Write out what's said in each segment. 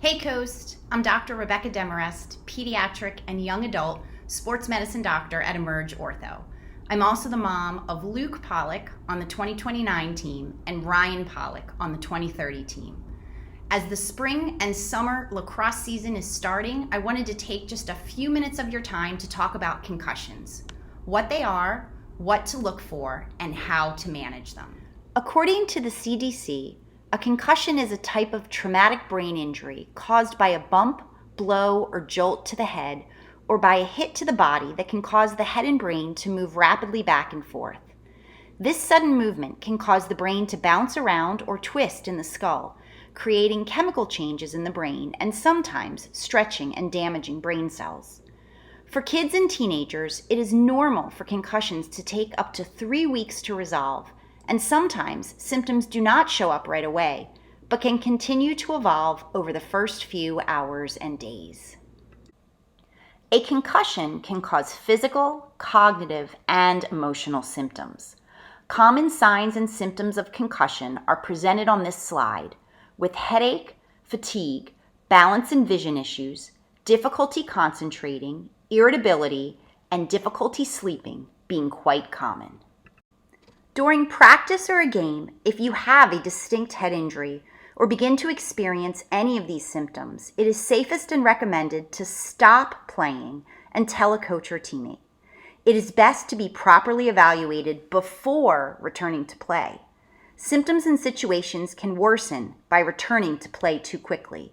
Hey Coast, I'm Dr. Rebecca Demarest, pediatric and young adult sports medicine doctor at Emerge Ortho. I'm also the mom of Luke Pollock on the 2029 team and Ryan Pollock on the 2030 team. As the spring and summer lacrosse season is starting, I wanted to take just a few minutes of your time to talk about concussions, what they are, what to look for, and how to manage them. According to the CDC, a concussion is a type of traumatic brain injury caused by a bump, blow, or jolt to the head, or by a hit to the body that can cause the head and brain to move rapidly back and forth. This sudden movement can cause the brain to bounce around or twist in the skull, creating chemical changes in the brain and sometimes stretching and damaging brain cells. For kids and teenagers, it is normal for concussions to take up to 3 weeks to resolve, and sometimes symptoms do not show up right away, but can continue to evolve over the first few hours and days. A concussion can cause physical, cognitive, and emotional symptoms. Common signs and symptoms of concussion are presented on this slide, with headache, fatigue, balance and vision issues, difficulty concentrating, irritability, and difficulty sleeping being quite common. During practice or a game, if you have a distinct head injury or begin to experience any of these symptoms, it is safest and recommended to stop playing and tell a coach or teammate. It is best to be properly evaluated before returning to play. Symptoms and situations can worsen by returning to play too quickly.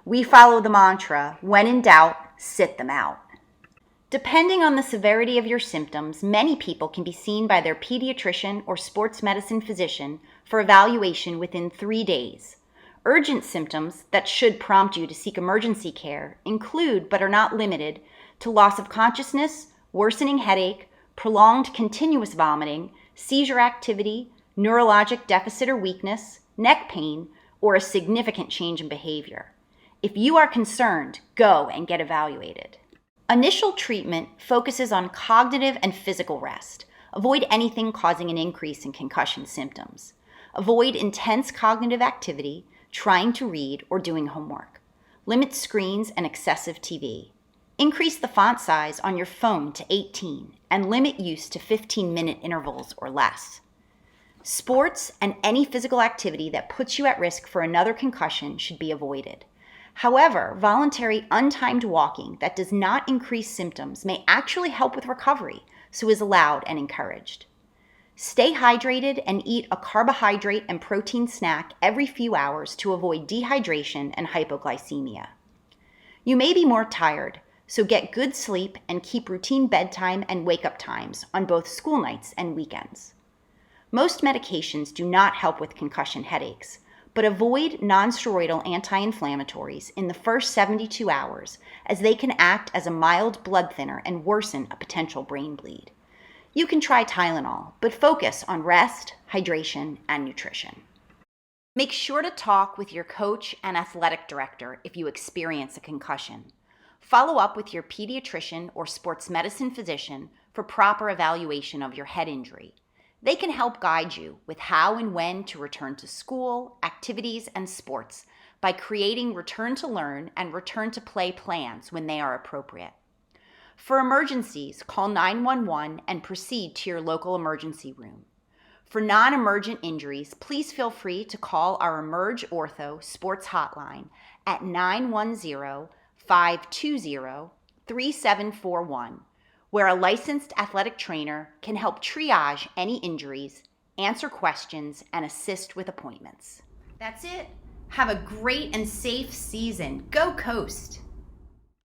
We follow the mantra, when in doubt, sit them out. Depending on the severity of your symptoms, many people can be seen by their pediatrician or sports medicine physician for evaluation within 3 days. Urgent symptoms that should prompt you to seek emergency care include, but are not limited to, loss of consciousness, worsening headache, prolonged continuous vomiting, seizure activity, neurologic deficit or weakness, neck pain, or a significant change in behavior. If you are concerned, go and get evaluated. Initial treatment focuses on cognitive and physical rest. Avoid anything causing an increase in concussion symptoms. Avoid intense cognitive activity, trying to read, or doing homework. Limit screens and excessive TV. Increase the font size on your phone to 18 and limit use to 15-minute intervals or less. Sports and any physical activity that puts you at risk for another concussion should be avoided. However, voluntary untimed walking that does not increase symptoms may actually help with recovery, so is allowed and encouraged. Stay hydrated and eat a carbohydrate and protein snack every few hours to avoid dehydration and hypoglycemia. You may be more tired, so get good sleep and keep routine bedtime and wake-up times on both school nights and weekends. Most medications do not help with concussion headaches, but avoid nonsteroidal anti-inflammatories in the first 72 hours as they can act as a mild blood thinner and worsen a potential brain bleed. You can try Tylenol, but focus on rest, hydration, and nutrition. Make sure to talk with your coach and athletic director if you experience a concussion. Follow up with your pediatrician or sports medicine physician for proper evaluation of your head injury. They can help guide you with how and when to return to school, activities, and sports by creating return to learn and return to play plans when they are appropriate. For emergencies, call 911 and proceed to your local emergency room. For non-emergent injuries, please feel free to call our Emerge Ortho Sports Hotline at 910-520-3741. where a licensed athletic trainer can help triage any injuries, answer questions, and assist with appointments. That's it. Have a great and safe season. Go Coast!